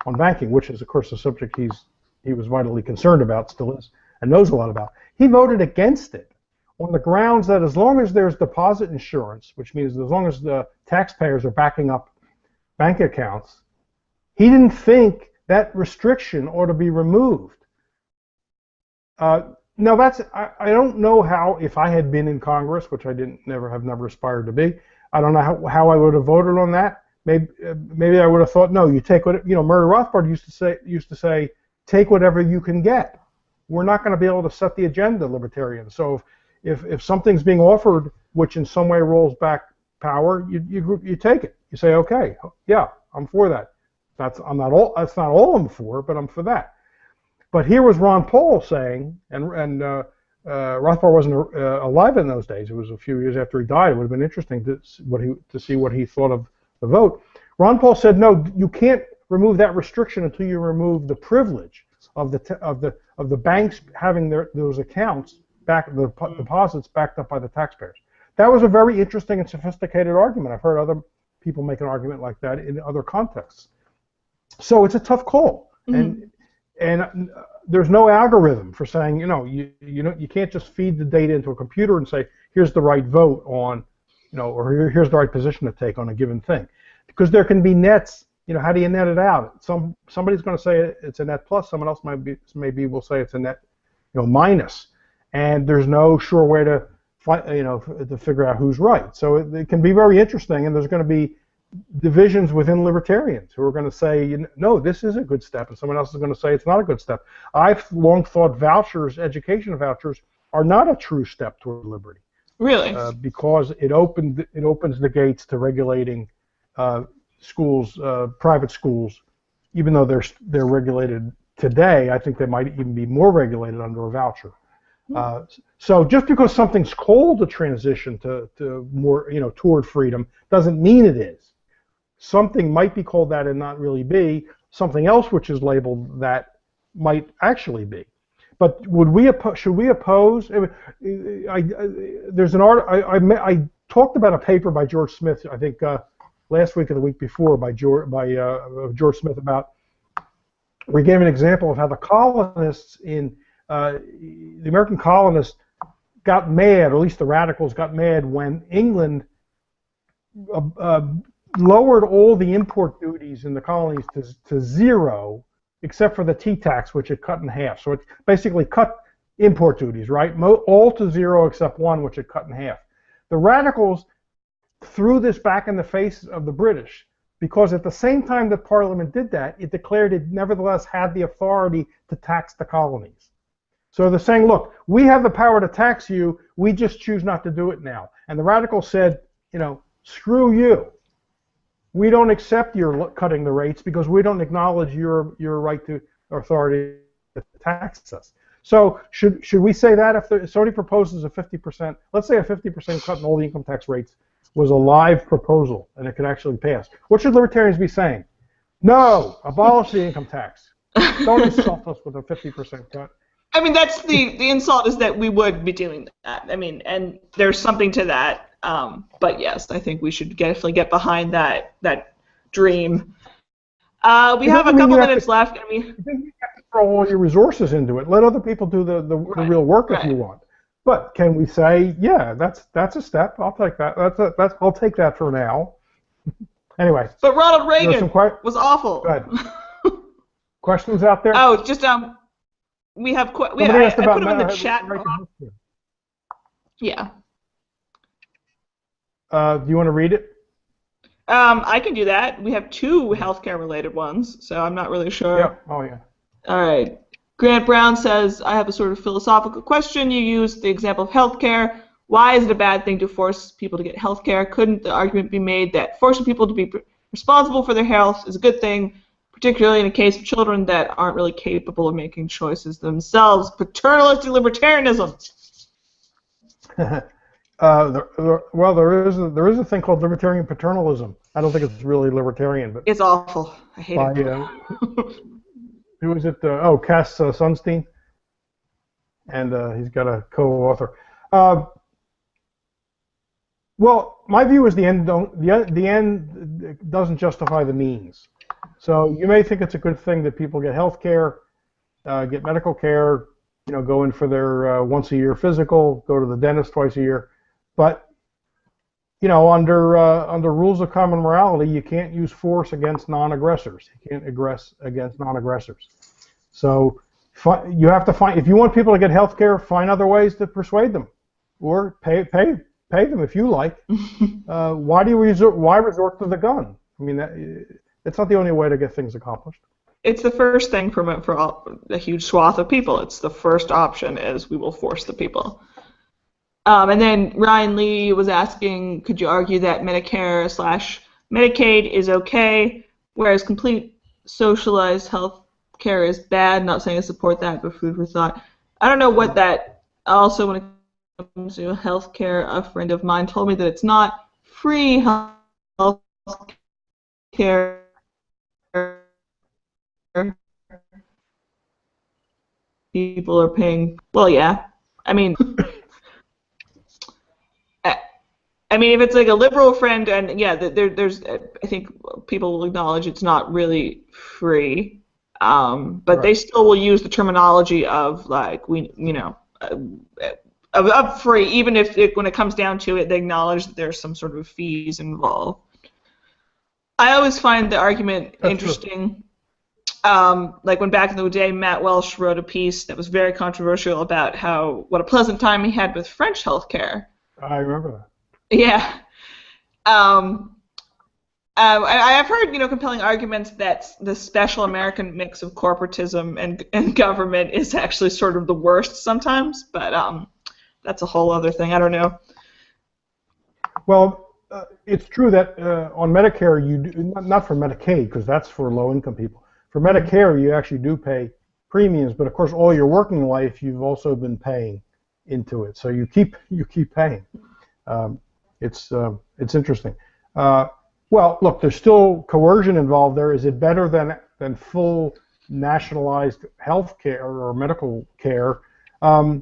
on banking, which is of course a subject he was vitally concerned about, still is, and knows a lot about. He voted against it on the grounds that as long as there's deposit insurance, which means as long as the taxpayers are backing up bank accounts, he didn't think that restriction ought to be removed. Now I don't know how, if I had been in Congress, which I never aspired to be, I don't know how I would have voted on that. Maybe I would have thought, no, you take what Murray Rothbard used to say, take whatever you can get. We're not going to be able to set the agenda, libertarians. So if something's being offered which in some way rolls back power, you take it. You say, okay, yeah, I'm for that. That's not all I'm for, but I'm for that. But here was Ron Paul saying, and Rothbard wasn't alive in those days. It was a few years after he died. It would have been interesting to see what he thought of the vote. Ron Paul said, no, you can't remove that restriction until you remove the privilege of the banks having those accounts deposits backed up by the taxpayers. That was a very interesting and sophisticated argument. I've heard other people make an argument like that in other contexts. So it's a tough call, and there's no algorithm for saying you can't just feed the data into a computer and say here's the right vote on or here's the right position to take on a given thing, because there can be nets. How do you net it out? Somebody's going to say it's a net plus. Someone else maybe will say it's a net minus, and there's no sure way to to figure out who's right. So it can be very interesting, and there's going to be divisions within libertarians who are going to say, no, this is a good step, and someone else is going to say it's not a good step. I've long thought education vouchers, are not a true step toward liberty. Really? Because it opens the gates to regulating schools, private schools, even though they're regulated today. I think they might even be more regulated under a voucher. So just because something's called a transition to more, toward freedom, doesn't mean it is. Something might be called that and not really be. Something else which is labeled that might actually be. But should we oppose? There's an I talked about a paper by George Smith, I think last week or the week before, by George Smith about. We gave an example of how the colonists the American colonists got mad, or at least the radicals got mad, when England lowered all the import duties in the colonies to zero, except for the tea tax, which it cut in half. So it basically cut import duties, right? All to zero except one, which it cut in half. The radicals threw this back in the face of the British, because at the same time that Parliament did that, it declared it nevertheless had the authority to tax the colonies. So they're saying, look, we have the power to tax you, we just choose not to do it now. And the radicals said, you know, screw you. We don't accept your cutting the rates because we don't acknowledge your right to authority to tax us. So should we say that if somebody proposes a 50%, let's say a 50% cut in all the income tax rates was a live proposal and it could actually pass, what should libertarians be saying? No, abolish the income tax. Don't insult us with a 50% cut. I mean, that's the insult is that we would be doing that. I mean, and there's something to that. But yes, I think we should definitely get behind that dream. We have a couple minutes left. I mean, you have to throw all your resources into it. Let other people do the real work if you want. But can we say, yeah, that's a step. I'll take that. I'll take that for now. Anyway. But Ronald Reagan was awful. Go ahead. Questions out there? Oh, just we have I put them in the chat. Yeah. Do you want to read it? I can do that. We have two healthcare related ones, so I'm not really sure. Yeah. Oh, yeah. All right. Grant Brown says, I have a sort of philosophical question. You used the example of healthcare. Why is it a bad thing to force people to get healthcare? Couldn't the argument be made that forcing people to be responsible for their health is a good thing, particularly in the case of children that aren't really capable of making choices themselves? Paternalistic libertarianism. Well, there is a thing called libertarian paternalism. I don't think it's really libertarian, but it's awful. I hate it. Who is it? Cass Sunstein, and he's got a co-author. Well, my view is the end doesn't justify the means. So you may think it's a good thing that people get health care, get medical care, go in for their once a year physical, go to the dentist twice a year. But under rules of common morality, you can't use force against non-aggressors. You can't aggress against non-aggressors. So you have to find, if you want people to get health care, find other ways to persuade them, or pay them if you like. Why resort to the gun? I mean, it's not the only way to get things accomplished. It's the first thing for a huge swath of people. It's the first option is we will force the people. And then Ryan Lee was asking, could you argue that Medicare/Medicaid is okay, whereas complete socialized health care is bad? Not saying I support that, but food for thought. I don't know what that. Also, when it comes to health care, a friend of mine told me that it's not free health care. People are paying. Well, yeah. I mean, if it's like a liberal friend, and yeah, there's. I think people will acknowledge it's not really free, but they still will use the terminology of like of free, even if when it comes down to it, they acknowledge that there's some sort of fees involved. I always find the argument interesting. Like when back in the day, Matt Welsh wrote a piece that was very controversial about what a pleasant time he had with French healthcare. I remember that. Yeah. I have heard, compelling arguments that the special American mix of corporatism and government is actually sort of the worst sometimes, but that's a whole other thing. I don't know. Well, it's true that on Medicare, you do, not for Medicaid, because that's for low-income people. For Medicare, you actually do pay premiums, but of course, all your working life, you've also been paying into it. So you keep paying. It's interesting. Well, look, there's still coercion involved there. Is it better than full nationalized health care or medical care? There's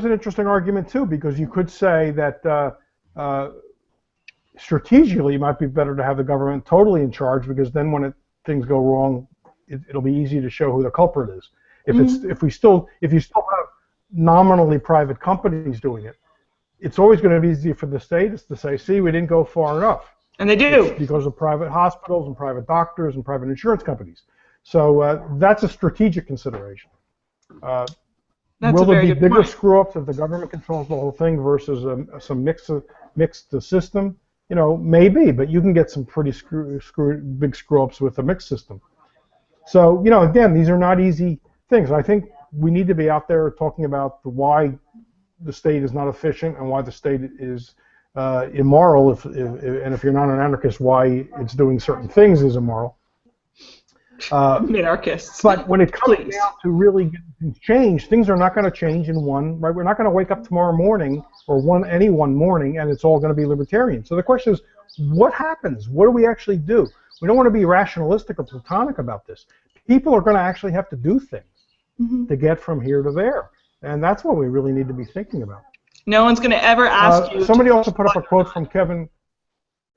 an interesting argument too, because you could say that strategically it might be better to have the government totally in charge, because then when things go wrong, it'll be easy to show who the culprit is. If you still have nominally private companies doing it, it's always going to be easy for the states to say, see, we didn't go far enough. And they do. It's because of private hospitals and private doctors and private insurance companies. So that's a strategic consideration. Will there be bigger screw-ups if the government controls the whole thing versus some mixed system? maybe, but you can get some pretty big screw-ups with a mixed system. So, again, these are not easy things. I think we need to be out there talking about why the state is not efficient and why the state is immoral, and if you're not an anarchist, why it's doing certain things is immoral. Minarchists. But when it comes down to really getting change, things are not going to change in one. Right? We're not going to wake up tomorrow morning or any one morning and it's all going to be libertarian. So the question is, what happens? What do we actually do? We don't want to be rationalistic or platonic about this. People are going to actually have to do things to get from here to there, and that's what we really need to be thinking about. No one's going to ever ask you. Somebody also put up a quote from Kevin.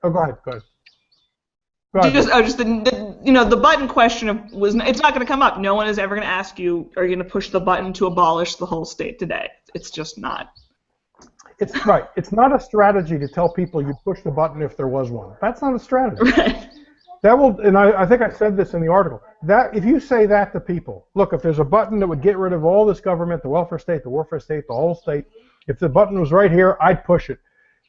Oh, go ahead. Go ahead. The button question it's not going to come up. No one is ever going to ask you, are you going to push the button to abolish the whole state today? It's just not. It's right. It's not a strategy to tell people you push the button if there was one. That's not a strategy. Right. That will, and I think I said this in the article, that if you say that to people, look, if there's a button that would get rid of all this government, the welfare state, the warfare state, the whole state, if the button was right here, I'd push it.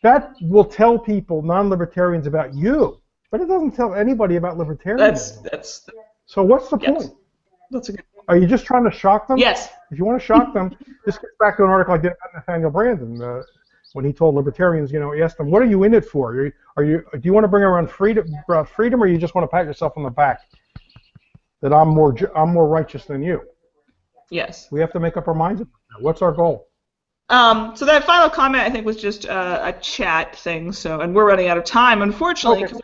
That will tell people, non-libertarians, about you, but it doesn't tell anybody about libertarians. So what's the point? That's a good point. Are you just trying to shock them? Yes. If you want to shock them, this gets back to an article I did about Nathaniel Brandon, when he told libertarians, he asked them, what are you in it for? Do you want to bring around freedom, or you just want to pat yourself on the back that I'm more righteous than you? Yes. We have to make up our minds about that. What's our goal? So that final comment, I think, was just a chat thing. And we're running out of time, unfortunately, because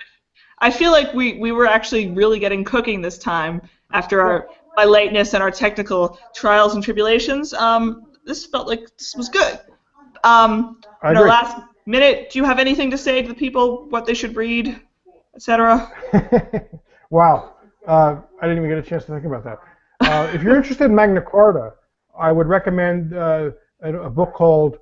I feel like we were actually really getting cooking this time after my lateness and our technical trials and tribulations. This felt like this was good. In our last minute, do you have anything to say to the people, what they should read, etc.? Wow. I didn't even get a chance to think about that. If you're interested in Magna Carta, I would recommend a book called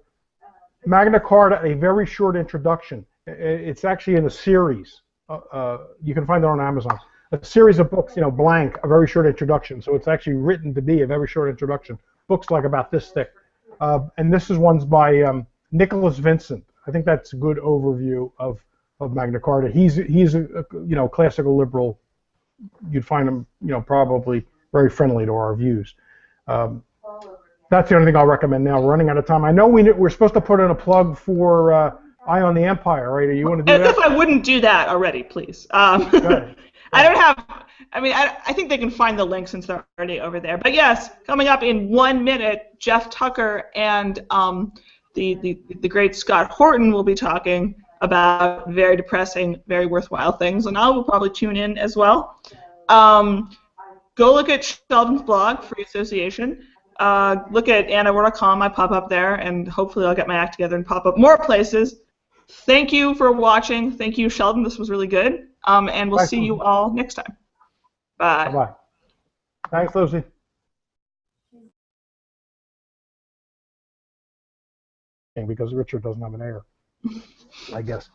Magna Carta, A Very Short Introduction. It's actually in a series. You can find it on Amazon. A series of books, blank, a very short introduction. So it's actually written to be a very short introduction. Books like about this thick. And this is one's by Nicholas Vincent. I think that's a good overview of Magna Carta. He's a classical liberal. You'd find him probably very friendly to our views. That's the only thing I'll recommend now. We're running out of time. I know we're supposed to put in a plug for Eye on the Empire, right? You want to do that? As if I wouldn't do that already, please. I don't have. I think they can find the link since they're already over there. But yes, coming up in 1 minute, Jeff Tucker and the great Scott Horton will be talking about very depressing, very worthwhile things, and I will probably tune in as well. Go look at Sheldon's blog, Free Association. Look at annawar.com. I pop up there, and hopefully I'll get my act together and pop up more places. Thank you for watching. Thank you, Sheldon. This was really good. And we'll see you all next time. Bye. Bye-bye. Thanks, Lucy. Because Richard doesn't have an heir, I guess.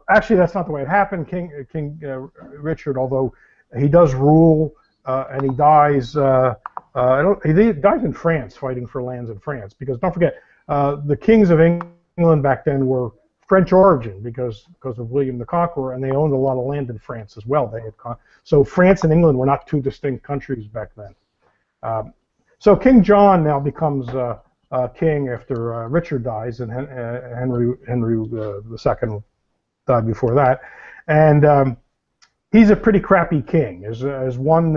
Actually, that's not the way it happened. King Richard, although he does rule, and he dies. He dies in France, fighting for lands in France. Because don't forget, the kings of England back then were French origin because of William the Conqueror, and they owned a lot of land in France as well. So France and England were not two distinct countries back then. So King John now becomes king after Richard dies, and Henry II died before that, and he's a pretty crappy king. As one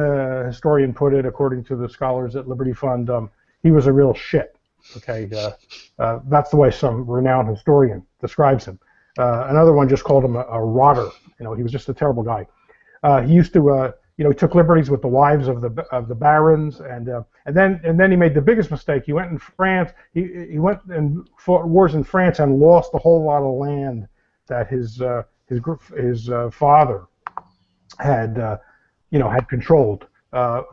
historian put it, according to the scholars at Liberty Fund, he was a real shit. Okay, that's the way some renowned historian describes him. Another one just called him a rotter. He was just a terrible guy. He used to, he took liberties with the wives of the barons, and then he made the biggest mistake. He went in France. He went and fought wars in France and lost a whole lot of land that his father had controlled.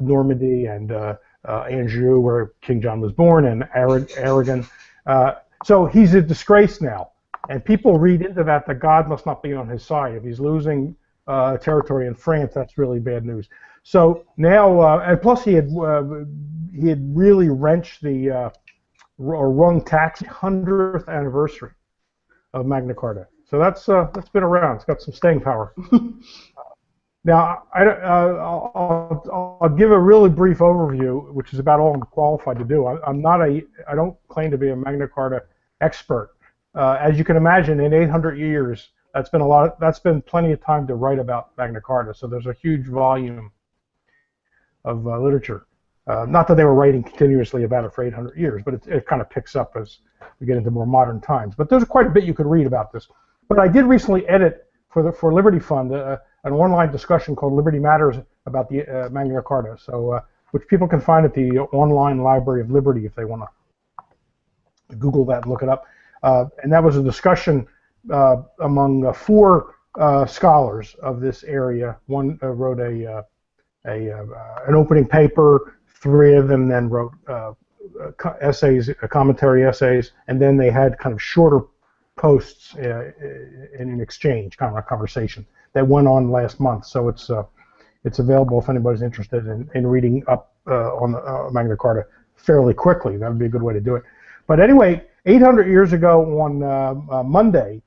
Normandy and Anjou, where King John was born, and Aragon. So he's a disgrace now, and people read into that God must not be on his side. If he's losing territory in France, that's really bad news. So now, and plus he had really wrenched or wrung tax 100th anniversary of Magna Carta. So that's been around. It's got some staying power. Now, I'll give a really brief overview, which is about all I'm qualified to do. I don't claim to be a Magna Carta expert. As you can imagine, in 800 years, that's been plenty of time to write about Magna Carta. So there's a huge volume of literature. Not that they were writing continuously about it for 800 years, but it kind of picks up as we get into more modern times. But there's quite a bit you could read about this. But I did recently edit for Liberty Fund an online discussion called Liberty Matters about the Magna Carta, so which people can find at the online Library of Liberty if they want to Google that and look it up. And that was a discussion among four scholars of this area. One wrote an opening paper. Three of them then wrote essays, commentary essays, and then they had kind of shorter posts in an exchange, kind of a conversation that went on last month. So it's available if anybody's interested in reading up on the Magna Carta fairly quickly. That would be a good way to do it. But anyway, 800 years ago on Monday,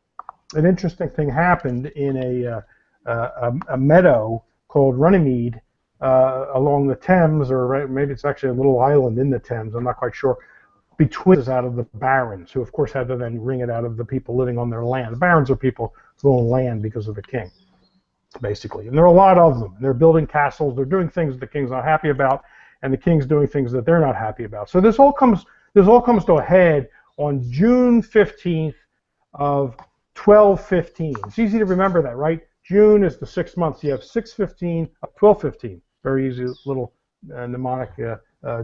an interesting thing happened in a meadow called Runnymede along the Thames, or maybe it's actually a little island in the Thames, I'm not quite sure, between out of the barons, who of course had to then wring it out of the people living on their land. The barons are people who own land because of the king, basically. And there are a lot of them. They're building castles, they're doing things that the king's not happy about, and the king's doing things that they're not happy about. So this all comes to a head on June 15th of 1215. It's easy to remember that, right? June is the 6th month. So you have 615 of 1215. Very easy little mnemonic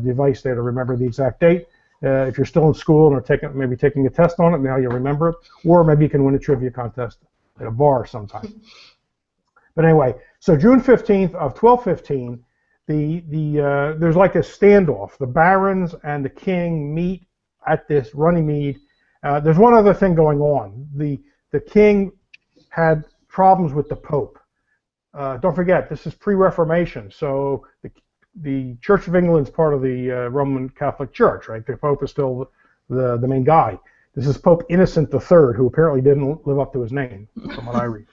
device there to remember the exact date. If you're still in school and are maybe taking a test on it, now you remember it. Or maybe you can win a trivia contest at a bar sometime. But anyway, so June 15th of 1215, there's like a standoff. The barons and the king meet at this Runnymede. There's one other thing going on. The king had problems with the Pope. Don't forget, this is pre-Reformation, so the Church of England is part of the Roman Catholic Church, right? The Pope is still the main guy. This is Pope Innocent III, who apparently didn't live up to his name, from what I read.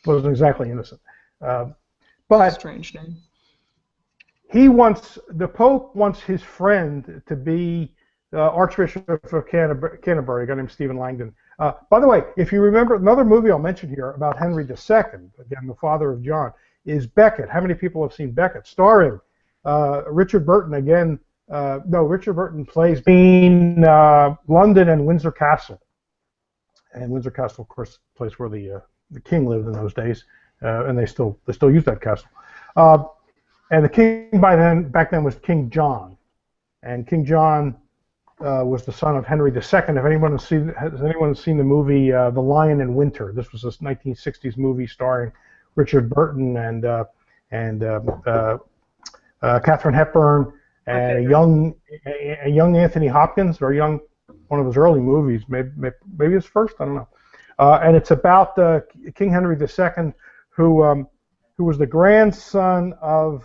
Wasn't exactly innocent. But strange name. The Pope wants his friend to be Archbishop of Canterbury, a guy named Stephen Langton. By the way, if you remember, another movie I'll mention here about Henry II, again, the father of John, is Becket. How many people have seen Becket? Starring Richard Burton again. No, Richard Burton plays between London and Windsor Castle. And Windsor Castle, of course, the place where the king lived in those days, and they still use that castle. And the king back then was King John, and King John was the son of Henry II. If anyone has seen the movie The Lion in Winter? This was this 1960s movie starring Richard Burton and Katharine Hepburn and a young Anthony Hopkins, very young, one of his early movies, maybe his first, I don't know. And it's about King Henry II, who was the grandson of,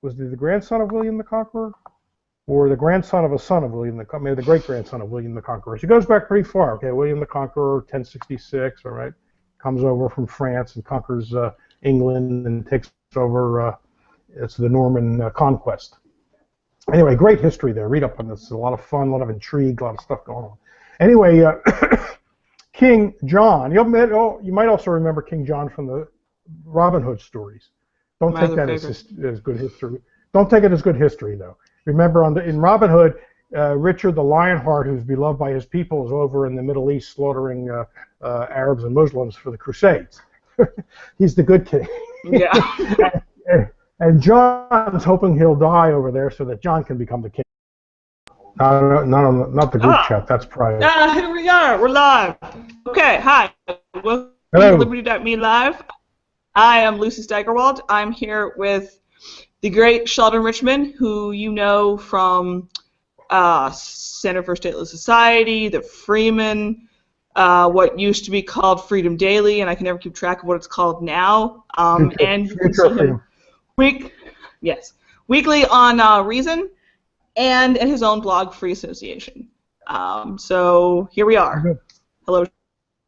was he the grandson of William the Conqueror? Or the grandson of a son of William the Conqueror, maybe the great-grandson of William the Conqueror. So he goes back pretty far, okay? William the Conqueror, 1066, all right? Comes over from France and conquers England and takes over, it's the Norman conquest. Anyway, great history there. Read up on this. It's a lot of fun, a lot of intrigue, a lot of stuff going on. Anyway, King John, you might also remember King John from the Robin Hood stories. Don't take that as good history. Don't take it as good history, though. Remember, in Robin Hood, Richard the Lionheart, who's beloved by his people, is over in the Middle East slaughtering Arabs and Muslims for the Crusades. He's the good king. Yeah. and John's hoping he'll die over there so that John can become the king. Not the group chat. That's private. Here we are. We're live. Okay. Hi. Welcome to Liberty.me Live. I am Lucy Steigerwald. I'm here with the great Sheldon Richman, who you know from Center for Stateless Society, the Freeman, what used to be called Freedom Daily, and I can never keep track of what it's called now. And you can see him weekly on Reason, and his own blog, Free Association. So here we are. Hello,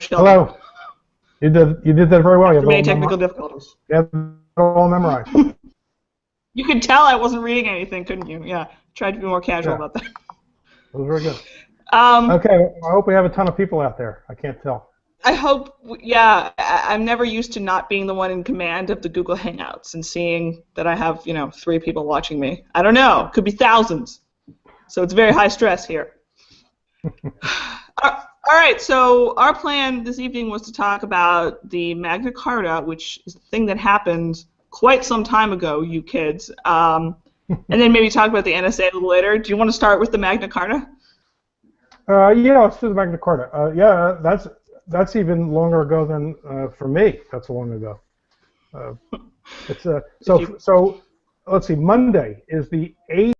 Sheldon. Hello. You did that very well. You After many technical difficulties. You have it all memorized. You could tell I wasn't reading anything, couldn't you? Yeah. Tried to be more casual about that. That was very good. Okay, I hope we have a ton of people out there. I can't tell. I hope, yeah. I'm never used to not being the one in command of the Google Hangouts and seeing that I have, 3 people watching me. I don't know. Could be thousands. So it's very high stress here. All right, so our plan this evening was to talk about the Magna Carta, which is a thing that happened quite some time ago, you kids. And then maybe talk about the NSA a little later. Do you want to start with the Magna Carta? Yeah, let's do the Magna Carta. Yeah, that's even longer ago than for me. That's long ago. It's so let's see. Monday is the 8th